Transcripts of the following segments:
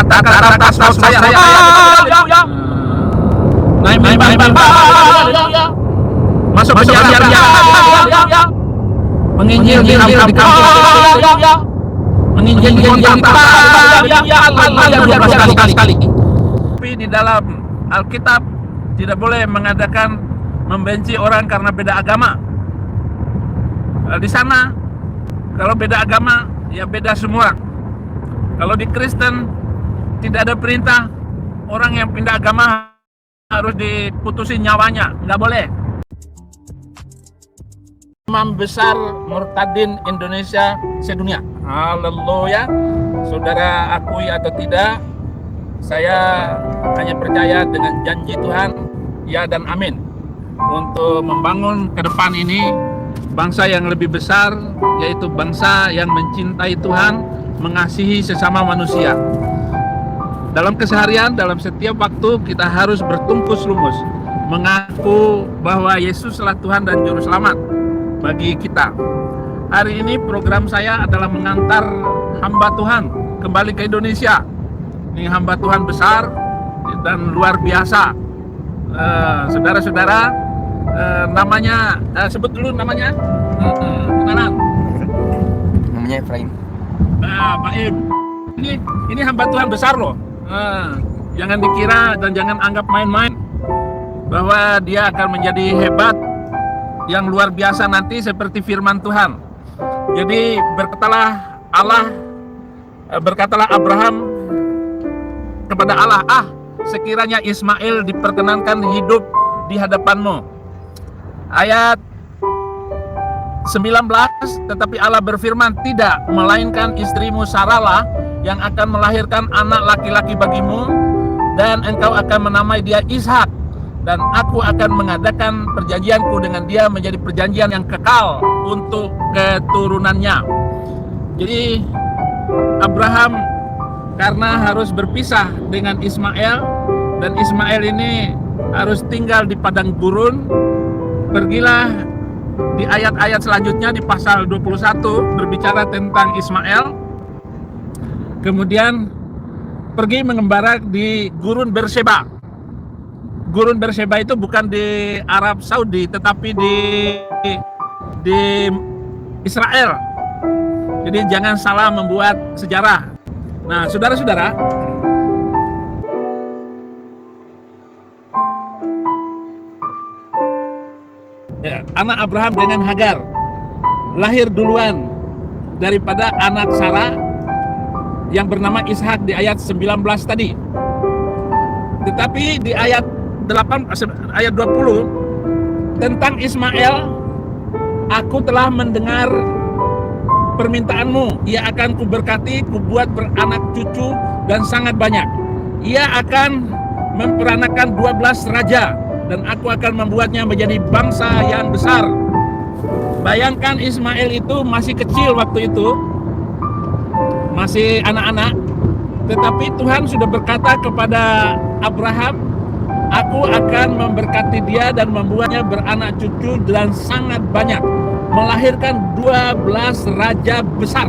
kata saya. Naik masuk penjara. Menginjil di kampung. Menginjil di kota. Sekali. Tapi di dalam Alkitab tidak boleh mengadakan membenci orang karena beda agama. Di sana kalau beda agama ya beda semua. Kalau di Kristen tidak ada perintah orang yang pindah agama harus diputusin nyawanya, nggak boleh. Imam besar murtadin Indonesia sedunia. Haleluya. Saudara akui atau tidak, saya hanya percaya dengan janji Tuhan, ya dan amin, untuk membangun ke depan ini bangsa yang lebih besar, yaitu bangsa yang mencintai Tuhan, mengasihi sesama manusia. Dalam keseharian, dalam setiap waktu kita harus bertungkus lumus mengaku bahwa Yesuslah Tuhan dan Juru Selamat bagi kita. Hari ini program saya adalah mengantar hamba Tuhan kembali ke Indonesia. Ini hamba Tuhan besar dan luar biasa. Saudara-saudara, namanya sebut dulu namanya. Kenalan. Namanya Efraim. Pak Im. Ini hamba Tuhan besar loh. Jangan dikira dan jangan anggap main-main bahwa dia akan menjadi hebat yang luar biasa nanti seperti firman Tuhan. Jadi berkatalah Abraham kepada Allah, sekiranya Ismail diperkenankan hidup di hadapanmu. Ayat 19, tetapi Allah berfirman, tidak, melainkan istrimu Sarahlah yang akan melahirkan anak laki-laki bagimu, dan engkau akan menamai dia Ishak, dan aku akan mengadakan perjanjianku dengan dia menjadi perjanjian yang kekal untuk keturunannya. Jadi Abraham karena harus berpisah dengan Ismail, dan Ismail ini harus tinggal di padang gurun, pergilah di ayat-ayat selanjutnya di pasal 21 berbicara tentang Ismail. Kemudian pergi mengembara di gurun Berseba. Gurun Berseba itu bukan di Arab Saudi, tetapi di Israel. Jadi jangan salah membuat sejarah. Nah, saudara-saudara, ya, anak Abraham dengan Hagar lahir duluan daripada anak Sarah yang bernama Ishak di ayat 19 tadi. Tetapi di ayat 20 tentang Ismail, aku telah mendengar permintaanmu, ia akan kuberkati, kubuat beranak cucu dan sangat banyak. Ia akan memperanakan 12 raja, dan aku akan membuatnya menjadi bangsa yang besar. Bayangkan Ismail itu masih kecil waktu itu, masih anak-anak, tetapi Tuhan sudah berkata kepada Abraham, aku akan memberkati dia dan membuatnya beranak cucu dan sangat banyak, melahirkan 12 raja besar.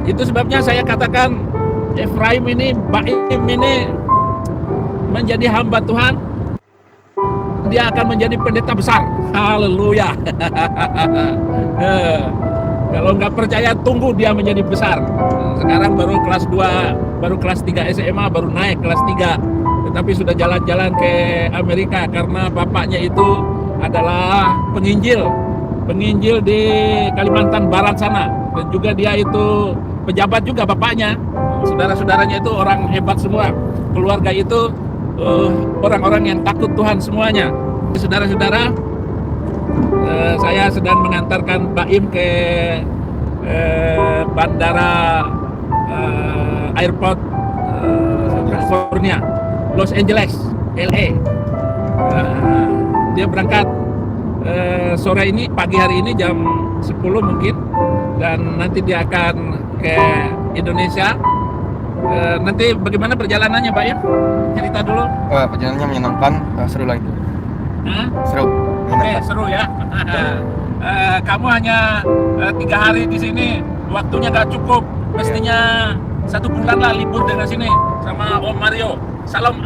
Itu sebabnya saya katakan Efraim ini, Baim ini menjadi hamba Tuhan, dia akan menjadi pendeta besar. Haleluya. Kalau nggak percaya, tunggu dia menjadi besar. Sekarang baru kelas 2, baru kelas 3 SMA, baru naik kelas 3. Tetapi sudah jalan-jalan ke Amerika karena bapaknya itu adalah penginjil di Kalimantan Barat sana, dan juga dia itu pejabat juga bapaknya. Saudara-saudaranya itu orang hebat semua. Keluarga itu orang-orang yang takut Tuhan semuanya. Saudara-saudara, saya sedang mengantarkan Baim ke bandara airport California, Los Angeles, LA. Dia berangkat sore ini, pagi hari ini jam 10 mungkin, dan nanti dia akan ke Indonesia. Nanti bagaimana perjalanannya, Pak Im? Cerita dulu. Perjalanannya menyenangkan, seru lah itu. Seru. Oke, seru ya. Kamu hanya 3 hari di sini, waktunya gak cukup. Mestinya 1 bulan lah libur dengan sini sama Om Mario. Salam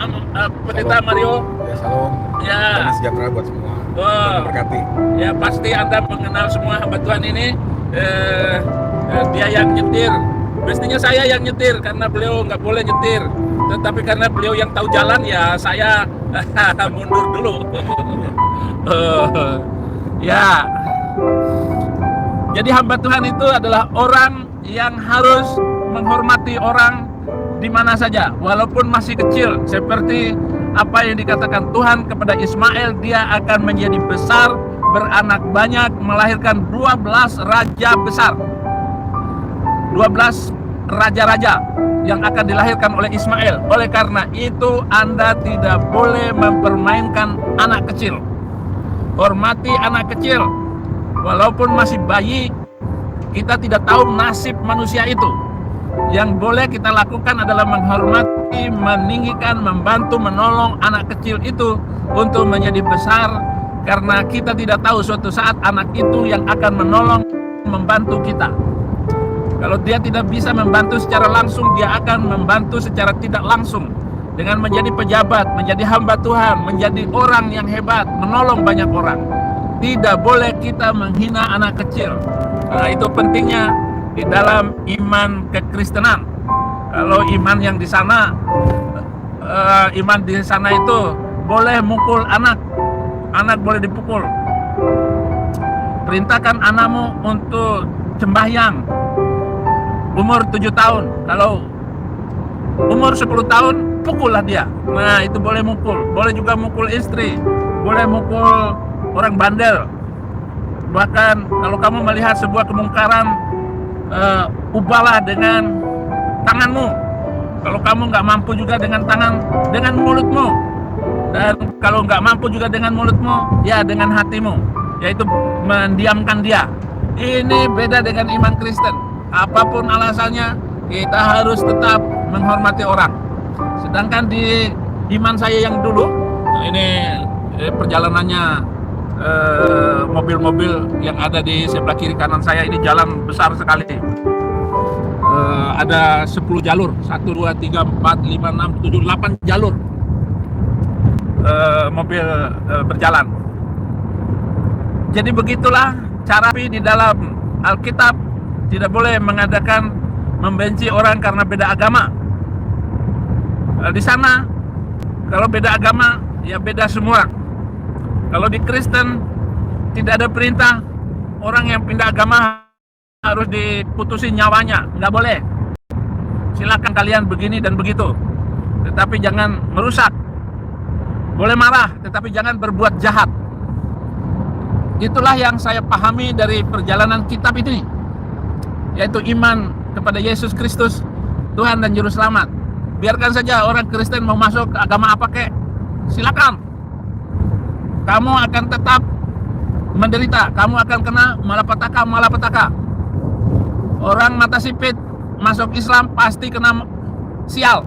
Pendeta Mario. Ya, salam. Ya. Dan sejahtera buat semua. Oh. Tuhan berkati. Ya pasti Anda mengenal semua hamba Tuhan ini. Dia yang nyetir. Mestinya saya yang nyetir karena beliau nggak boleh nyetir. Tetapi karena beliau yang tahu jalan, ya saya mundur dulu. Ya. Jadi hamba Tuhan itu adalah orang yang harus menghormati orang di mana saja, walaupun masih kecil. Seperti apa yang dikatakan Tuhan kepada Ismail, dia akan menjadi besar, beranak banyak, melahirkan 12 raja besar. 12 raja-raja yang akan dilahirkan oleh Ismail. Oleh karena itu, Anda tidak boleh mempermainkan anak kecil. Hormati anak kecil. Walaupun masih bayi, kita tidak tahu nasib manusia itu. Yang boleh kita lakukan adalah menghormati, meninggikan, membantu, menolong anak kecil itu untuk menjadi besar. Karena kita tidak tahu suatu saat anak itu yang akan menolong, membantu kita. Kalau dia tidak bisa membantu secara langsung, dia akan membantu secara tidak langsung. Dengan menjadi pejabat, menjadi hamba Tuhan, menjadi orang yang hebat, menolong banyak orang. Tidak boleh kita menghina anak kecil. Nah, itu pentingnya di dalam iman kekristenan. Kalau iman yang di sana, iman di sana itu boleh mukul anak boleh dipukul. Perintahkan anakmu untuk sembahyang umur 7 tahun. Kalau umur 10 tahun, pukullah dia. Nah, itu boleh mukul. Boleh juga mukul istri, boleh mukul orang bandel. Bahkan kalau kamu melihat sebuah kemungkaran, ubahlah dengan tanganmu. Kalau kamu nggak mampu juga dengan tangan, dengan mulutmu. Dan kalau nggak mampu juga dengan mulutmu, ya dengan hatimu, yaitu mendiamkan dia. Ini beda dengan iman Kristen. Apapun alasannya, kita harus tetap menghormati orang. Sedangkan di iman saya yang dulu, ini perjalanannya mobil-mobil yang ada di sebelah kiri kanan saya, ini jalan besar sekali. Ada 10 jalur, 1, 2, 3, 4, 5, 6, 7, 8 jalur mobil berjalan. Jadi begitulah cara di dalam Alkitab. Tidak boleh mengadakan membenci orang karena beda agama. Di sana kalau beda agama, ya beda semua. Kalau di Kristen tidak ada perintah orang yang pindah agama harus diputusin nyawanya, nggak boleh. Silakan kalian begini dan begitu, tetapi jangan merusak. Boleh marah, tetapi jangan berbuat jahat. Itulah yang saya pahami dari perjalanan kitab ini, yaitu iman kepada Yesus Kristus, Tuhan dan Juru Selamat. Biarkan saja orang Kristen mau masuk ke agama apa kek, silakan. Kamu akan tetap menderita, kamu akan kena malapetaka. Orang mata sipit masuk Islam pasti kena sial.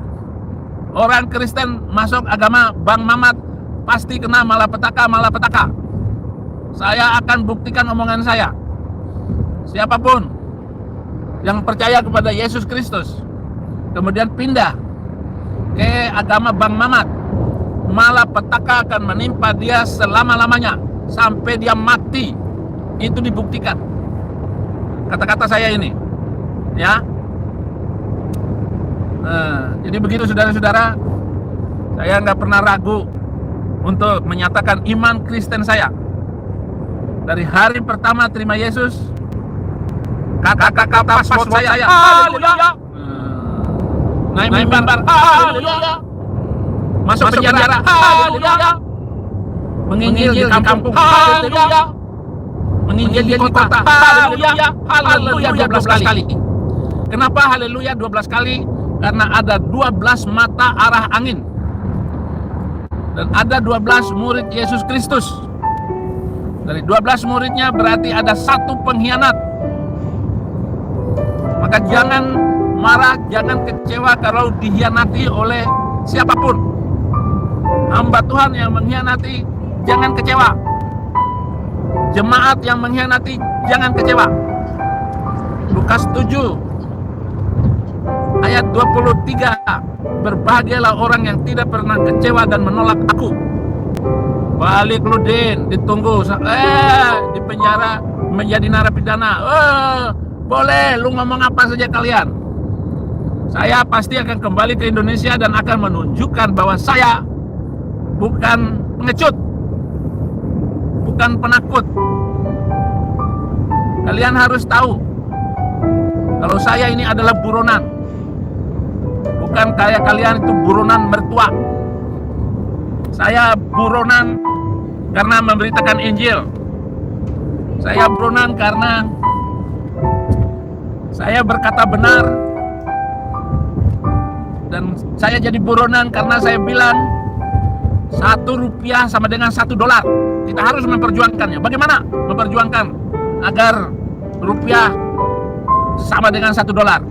Orang Kristen masuk agama Bang Mamat pasti kena malapetaka. Saya akan buktikan omongan saya. Siapapun yang percaya kepada Yesus Kristus kemudian pindah ke agama Bang Mamat, malapetaka akan menimpa dia selama-lamanya sampai dia mati. Itu dibuktikan. Kata-kata saya ini, ya. Jadi begitu saudara-saudara, saya nggak pernah ragu untuk menyatakan iman Kristen saya. Dari hari pertama terima Yesus, kata-kata password saya, haleluya. Naik mimbar, haleluya. Masuk penjara, haleluya. Menginjil di kampung, haleluya. Menginjil di kota, haleluya. Haleluya 12 kali. Kenapa haleluya 12 kali? Karena ada 12 mata arah angin. Dan ada 12 murid Yesus Kristus. Dari 12 muridnya berarti ada 1 pengkhianat. Maka jangan marah, jangan kecewa kalau dikhianati oleh siapapun. Hamba Tuhan yang mengkhianati, jangan kecewa. Jemaat yang mengkhianati, jangan kecewa. Lukas 7 ayat ayat 23, berbahagialah orang yang tidak pernah kecewa dan menolak aku. Balik lu Din, ditunggu di penjara menjadi narapidana. Boleh lu ngomong apa saja kalian. Saya pasti akan kembali ke Indonesia dan akan menunjukkan bahwa saya bukan pengecut, bukan penakut. Kalian harus tahu kalau saya ini adalah buronan. Bukan kayak kalian itu buronan mertua. Saya buronan karena memberitakan Injil. Saya buronan karena saya berkata benar. Dan saya jadi buronan karena saya bilang 1 rupiah sama dengan 1 dolar. Kita harus memperjuangkannya. Bagaimana memperjuangkan agar rupiah sama dengan 1 dolar?